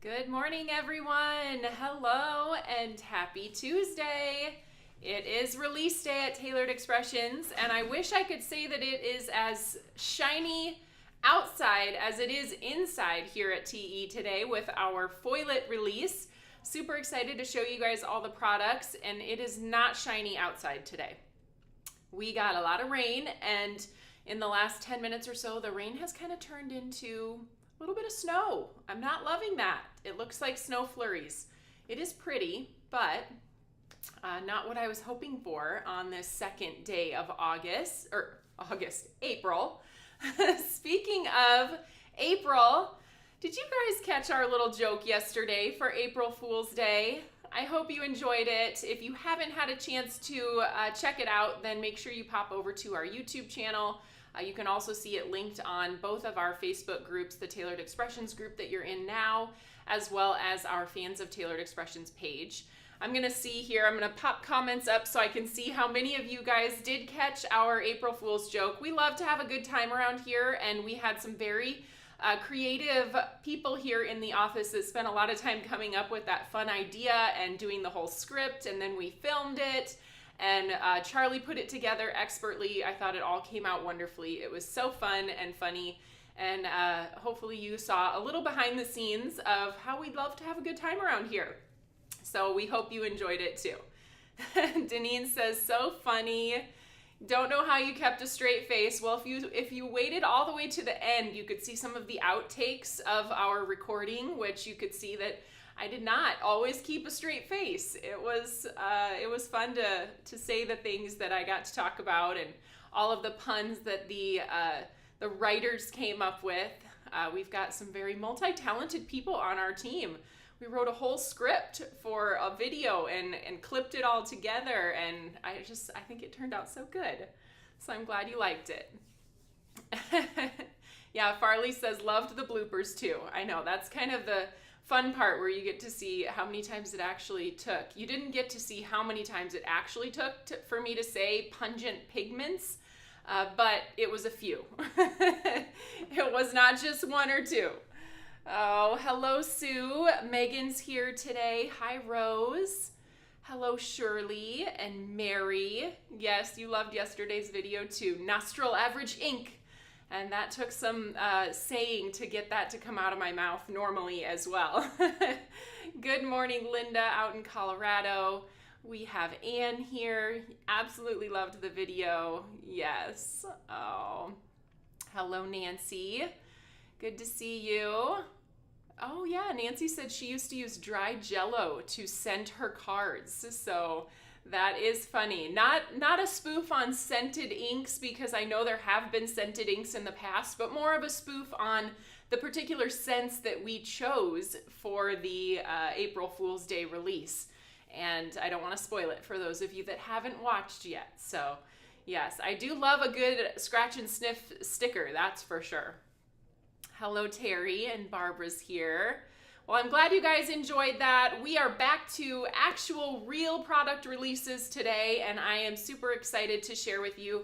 Good morning, everyone. Hello and happy Tuesday. It is release day at Tailored Expressions, and I wish I could say that it is as shiny outside as it is inside here at TE today with our Foilet release. Super excited to show you guys all the products, and it is not shiny outside today. We got a lot of rain, and in the last 10 minutes or so, the rain has kind of turned into a little bit of snow. I'm not loving that. It looks like snow flurries. It is pretty, but not what I was hoping for on this second day of April. Speaking of April, did you guys catch our little joke yesterday for April Fool's Day? I hope you enjoyed it. If you haven't had a chance to check it out, then make sure you pop over to our YouTube channel. You can also see it linked on both of our Facebook groups, the Tailored Expressions group that you're in now, as well as our Fans of Tailored Expressions page. I'm going to see here, I'm going to pop comments up so I can see how many of you guys did catch our April Fool's joke. We love to have a good time around here, and we had some very creative people here in the office that spent a lot of time coming up with that fun idea and doing the whole script, and then we filmed it. And Charlie put it together expertly. I thought it all came out wonderfully. It was so fun and funny. And hopefully you saw a little behind the scenes of how we love to have a good time around here. So we hope you enjoyed it too. Deneen says, so funny. Don't know how you kept a straight face. Well, if you waited all the way to the end, you could see some of the outtakes of our recording, which you could see that I did not always keep a straight face. It was fun to say the things that I got to talk about and all of the puns that the writers came up with. We've got some very multi-talented people on our team. We wrote a whole script for a video and clipped it all together, and I think it turned out so good. So I'm glad you liked it. Yeah, Farley says loved the bloopers too. I know, that's kind of the fun part where you get to see how many times it actually took. You didn't get to see how many times it actually took for me to say pungent pigments, but it was a few. It was not just one or two. Oh, hello, Sue. Megan's here today. Hi, Rose. Hello, Shirley and Mary. Yes, you loved yesterday's video too. Nostril average ink. And that took some saying to get that to come out of my mouth normally as well. Good morning, Linda, out in Colorado. We have Ann here. Absolutely loved the video. Yes. Oh. Hello, Nancy. Good to see you. Oh yeah, Nancy said she used to use dry Jell-O to scent her cards. So that is funny. Not a spoof on scented inks, because I know there have been scented inks in the past, but more of a spoof on the particular scents that we chose for the April Fool's Day release. And I don't want to spoil it for those of you that haven't watched yet. So yes, I do love a good scratch and sniff sticker, that's for sure. Hello, Terry, and Barbara's here. Well, I'm glad you guys enjoyed that. We are back to actual real product releases today, and I am super excited to share with you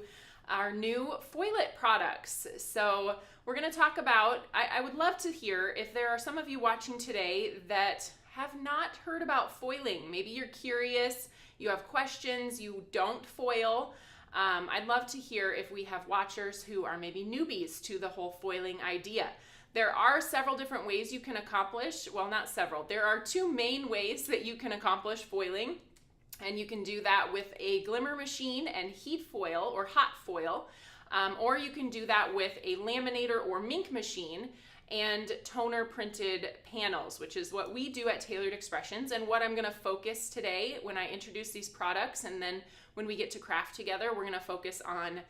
our new Foilet products. So we're going to talk about, I would love to hear if there are some of you watching today that have not heard about foiling. Maybe you're curious, you have questions, you don't foil. I'd love to hear if we have watchers who are maybe newbies to the whole foiling idea. There are several different ways you can accomplish, well, not several. There are two main ways that you can accomplish foiling, and you can do that with a glimmer machine and heat foil or hot foil, or you can do that with a laminator or mink machine and toner printed panels, which is what we do at Tailored Expressions, and what I'm going to focus today when I introduce these products, and then when we get to craft together, we're going to focus on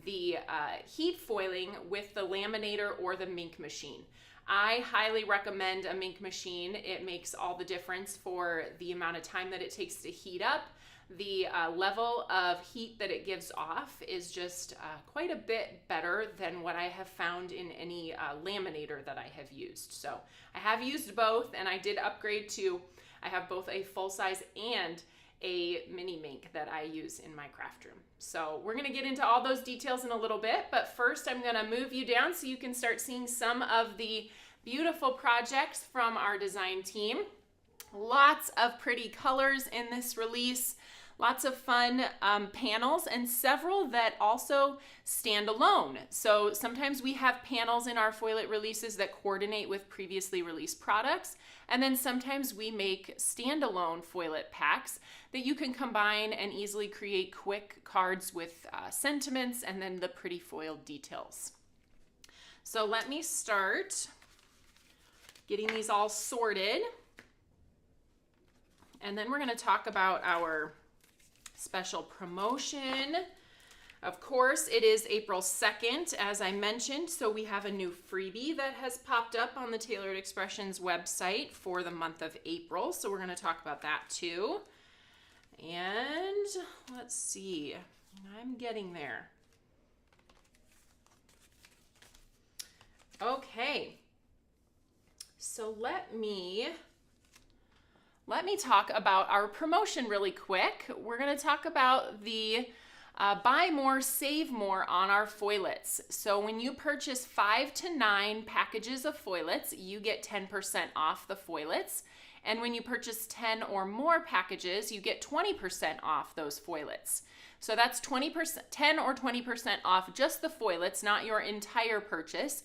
the heat foiling with the laminator or the mink machine. I highly recommend a mink machine. It makes all the difference for the amount of time that it takes to heat up. The level of heat that it gives off is just quite a bit better than what I have found in any laminator that I have used. So I have used both, and I did upgrade to, I have both a full size and a mini mink that I use in my craft room. So we're going to get into all those details in a little bit, but first I'm going to move you down so you can start seeing some of the beautiful projects from our design team. Lots of pretty colors in this release. Lots of fun panels and several that also stand alone. So sometimes we have panels in our foilet releases that coordinate with previously released products. And then sometimes we make standalone foilet packs that you can combine and easily create quick cards with sentiments and then the pretty foiled details. So let me start getting these all sorted. And then we're going to talk about our special promotion. Of course, it is April 2nd, as I mentioned, so we have a new freebie that has popped up on the Tailored Expressions website for the month of April, so we're going to talk about that too. And let's see, I'm getting there. Okay, so let me talk about our promotion really quick. We're going to talk about the buy more, save more on our foilets. So when you purchase 5 to 9 packages of foilets, you get 10% off the foilets. And when you purchase 10 or more packages, you get 20% off those foilets. So that's 20%, 10 or 20% off just the foilets, not your entire purchase.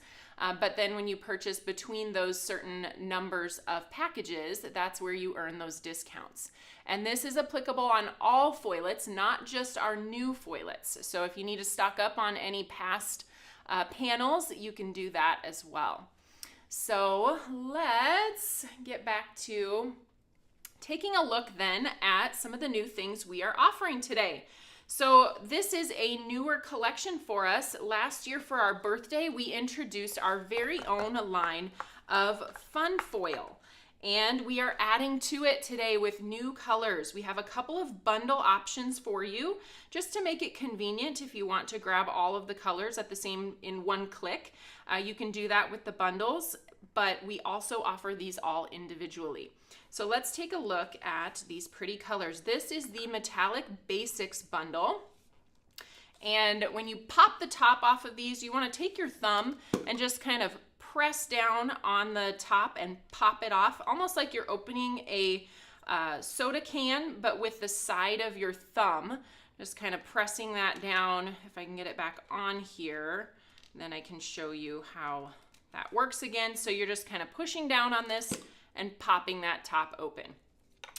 But then when you purchase between those certain numbers of packages, that's where you earn those discounts. And this is applicable on all foilets, not just our new foilets. So if you need to stock up on any past panels, you can do that as well. So let's get back to taking a look then at some of the new things we are offering today. So this is a newer collection for us. Last year for our birthday, we introduced our very own line of fun foil. And we are adding to it today with new colors. We have a couple of bundle options for you, just to make it convenient if you want to grab all of the colors at the same in one click. You can do that with the bundles, but we also offer these all individually. So let's take a look at these pretty colors. This is the Metallic Basics bundle. And when you pop the top off of these, you want to take your thumb and just kind of press down on the top and pop it off, almost like you're opening a soda can, but with the side of your thumb. Just kind of pressing that down. If I can get it back on here, then I can show you how that works again. So you're just kind of pushing down on this and popping that top open.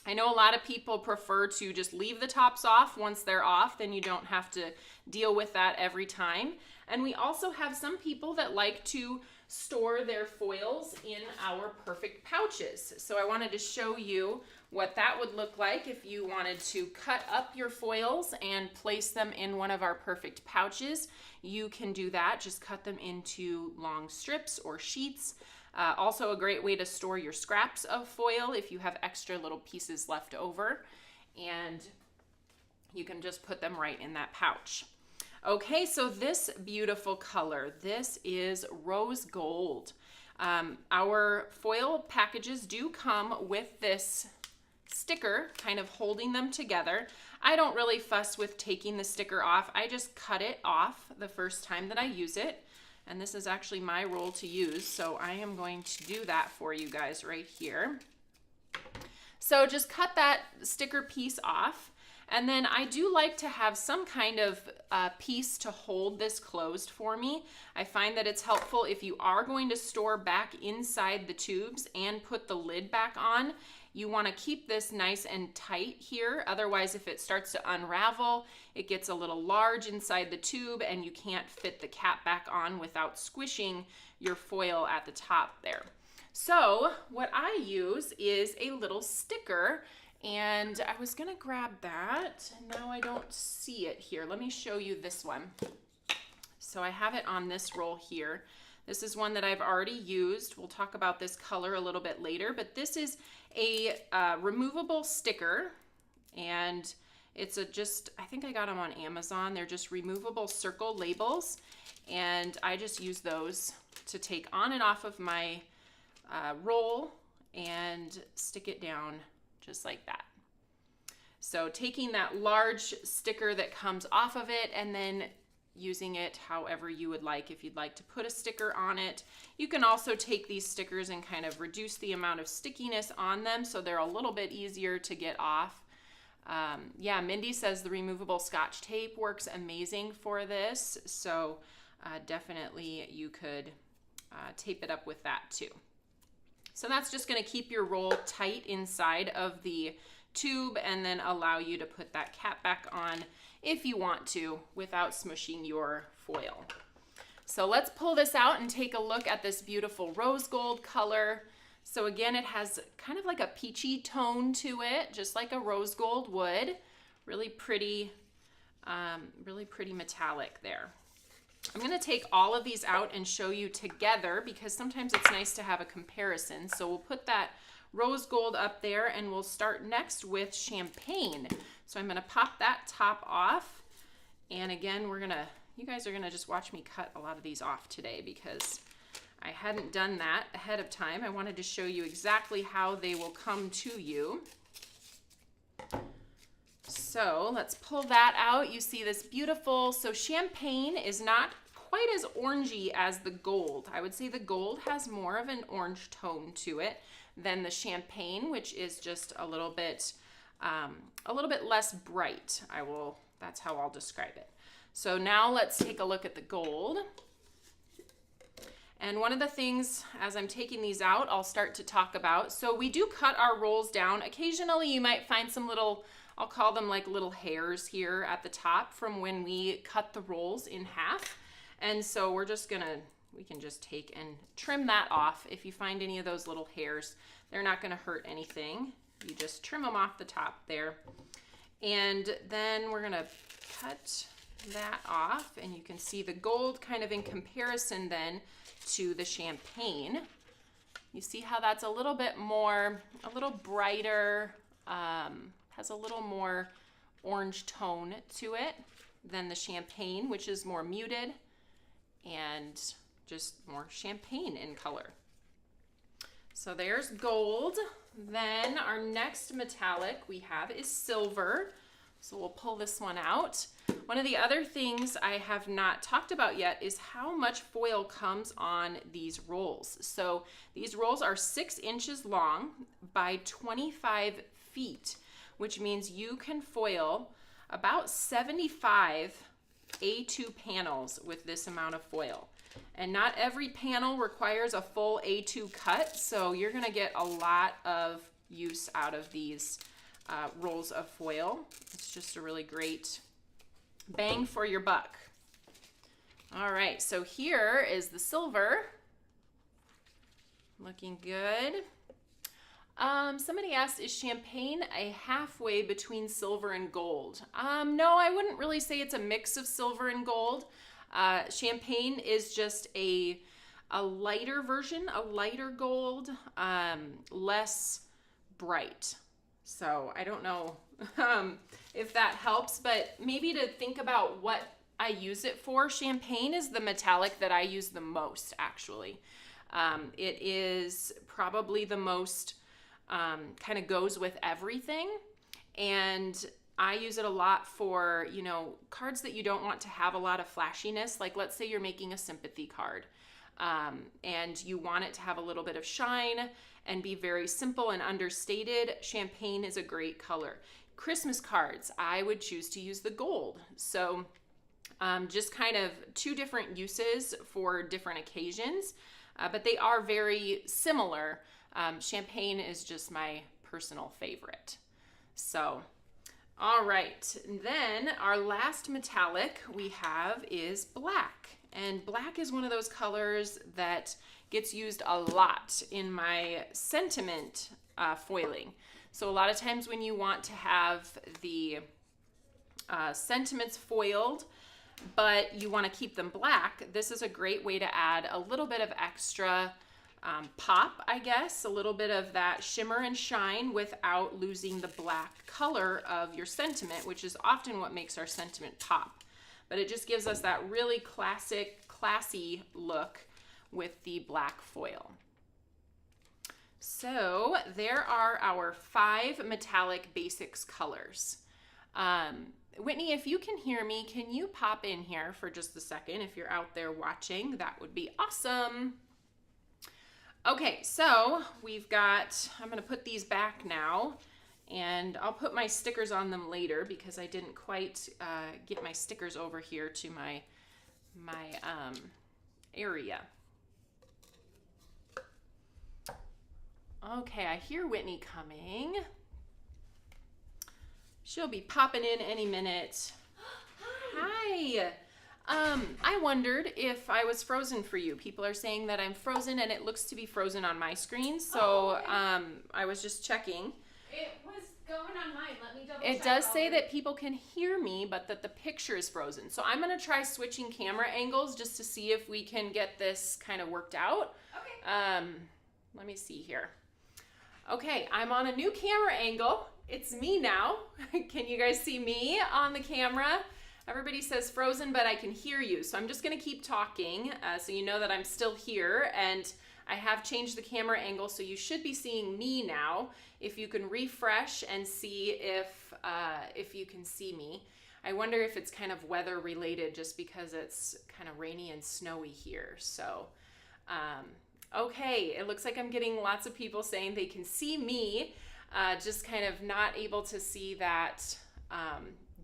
I know a lot of people prefer to just leave the tops off once they're off, then you don't have to deal with that every time. And we also have some people that like to store their foils in our perfect pouches. So I wanted to show you what that would look like if you wanted to cut up your foils and place them in one of our perfect pouches. You can do that, just cut them into long strips or sheets. Also a great way to store your scraps of foil if you have extra little pieces left over, and you can just put them right in that pouch. Okay, so this beautiful color, this is rose gold. Our foil packages do come with this sticker kind of holding them together. I don't really fuss with taking the sticker off. I just cut it off the first time that I use it. And this is actually my roll to use, so I am going to do that for you guys right here. So just cut that sticker piece off. And then I do like to have some kind of piece to hold this closed for me. I find that it's helpful if you are going to store back inside the tubes and put the lid back on. You want to keep this nice and tight here. Otherwise, if it starts to unravel, it gets a little large inside the tube and you can't fit the cap back on without squishing your foil at the top there. So what I use is a little sticker, and I was gonna grab that, and now I don't see it here. Let me show you this one. So I have it on this roll here. This is one that I've already used. We'll talk about this color a little bit later, but this is a removable sticker, and it's I think I got them on Amazon. They're just removable circle labels, and I just use those to take on and off of my roll and stick it down just like that. So taking that large sticker that comes off of it and then using it however you would like. If you'd like to put a sticker on it, you can also take these stickers and kind of reduce the amount of stickiness on them so they're a little bit easier to get off. Yeah, Mindy says the removable Scotch tape works amazing for this, so definitely you could tape it up with that too. So that's just going to keep your roll tight inside of the tube and then allow you to put that cap back on if you want to without smushing your foil. So let's pull this out and take a look at this beautiful rose gold color. So again, it has kind of like a peachy tone to it, just like a rose gold would. Really pretty metallic there. I'm going to take all of these out and show you together because sometimes it's nice to have a comparison. So we'll put that rose gold up there and we'll start next with champagne. So I'm going to pop that top off. And again, you guys are going to just watch me cut a lot of these off today because I hadn't done that ahead of time. I wanted to show you exactly how they will come to you. So let's pull that out. You see this beautiful, so champagne is not quite as orangey as the gold. I would say the gold has more of an orange tone to it than the champagne, which is just a little bit less bright. That's how I'll describe it. So now let's take a look at the gold. And one of the things, as I'm taking these out, I'll start to talk about. So we do cut our rolls down. Occasionally you might find some little, I'll call them like little hairs here at the top from when we cut the rolls in half. And so we can just take and trim that off. If you find any of those little hairs, they're not gonna hurt anything. You just trim them off the top there. And then we're gonna cut that off, and you can see the gold kind of in comparison then to the champagne. You see how that's a little bit more, a little brighter, has a little more orange tone to it than the champagne, which is more muted and just more champagne in color. So there's gold. Then our next metallic we have is silver. So we'll pull this one out. One of the other things I have not talked about yet is how much foil comes on these rolls. So these rolls are 6 inches long by 25 feet, which means you can foil about 75 A2 panels with this amount of foil. And not every panel requires a full A2 cut, so you're gonna get a lot of use out of these rolls of foil. It's just a really great bang for your buck. All right, so here is the silver. Looking good. Somebody asked, is champagne a halfway between silver and gold? No, I wouldn't really say it's a mix of silver and gold. Champagne is just a lighter version, a lighter gold, less bright. So I don't know if that helps, but maybe to think about what I use it for. Champagne is the metallic that I use the most, actually. It is probably the most kind of goes with everything, and I use it a lot for, you know, cards that you don't want to have a lot of flashiness. Like let's say you're making a sympathy card and you want it to have a little bit of shine and be very simple and understated. Champagne is a great color. Christmas cards, I would choose to use the gold. So just kind of 2 different uses for different occasions, but they are very similar. Champagne is just my personal favorite. So, all right, and then our last metallic we have is black. And black is one of those colors that gets used a lot in my sentiment foiling. So a lot of times when you want to have the sentiments foiled, but you want to keep them black, this is a great way to add a little bit of extra pop, I guess, a little bit of that shimmer and shine without losing the black color of your sentiment, which is often what makes our sentiment pop. But it just gives us that really classy look with the black foil. So there are our 5 metallic basics colors. Whitney, if you can hear me, can you pop in here for just a second if you're out there watching? That would be awesome. Okay, so we've got, I'm going to put these back now, and I'll put my stickers on them later because I didn't quite get my stickers over here to my area. Okay, I hear Whitney coming. She'll be popping in any minute. Hi. I wondered if I was frozen for you. People are saying that I'm frozen, and it looks to be frozen on my screen. So I was just checking. It was going on mine. Let me double check. It does say that people can hear me, but that the picture is frozen. So I'm going to try switching camera angles just to see if we can get this kind of worked out. Okay. Let me see here. Okay, I'm on a new camera angle. It's me now. Can you guys see me on the camera? Everybody says frozen, but I can hear you. So I'm just going to keep talking so you know that I'm still here. And I have changed the camera angle, so you should be seeing me now. If you can refresh and see if you can see me. I wonder if it's kind of weather related just because it's kind of rainy and snowy here. So, okay, it looks like I'm getting lots of people saying they can see me, just kind of not able to see that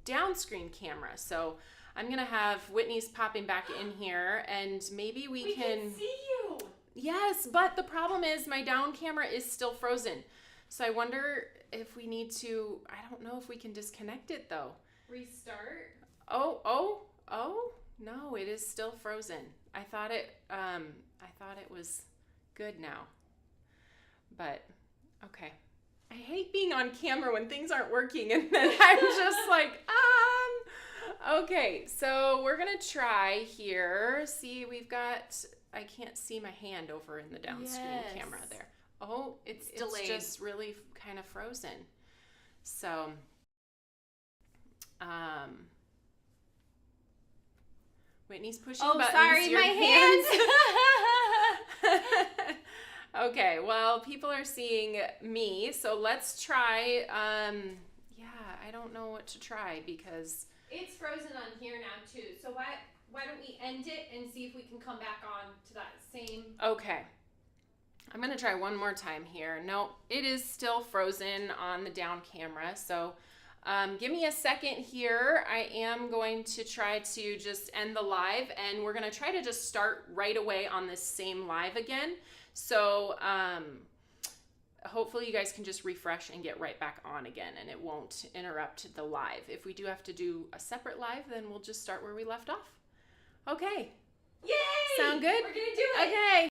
down screen camera. So I'm gonna have Whitney's popping back in here, and maybe we can see you. Yes, but the problem is my down camera is still frozen. So I wonder if we need to, I don't know if we can disconnect it though. Restart. Oh, no, it is still frozen. I thought it was good now. But okay. I hate being on camera when things aren't working, and then I'm just like, okay, so we're gonna try here. See, we've got, I can't see my hand over in the down screen camera there. Oh, it's delayed. It's just really kind of frozen. So, Whitney's pushing buttons. Oh, sorry, my hands. Okay, well, people are seeing me, so let's try, yeah, I don't know what to try because it's frozen on here now too. So why don't we end it and see if we can come back on to that same. Okay. I'm going to try one more time here. No, it is still frozen on the down camera. So give me a second here. I am going to try to just end the live, and we're going to try to just start right away on this same live again. So hopefully you guys can just refresh and get right back on again, and it won't interrupt the live. If we do have to do a separate live, then we'll just start where we left off. Okay. Yay! Sound good? We're going to do it. Okay.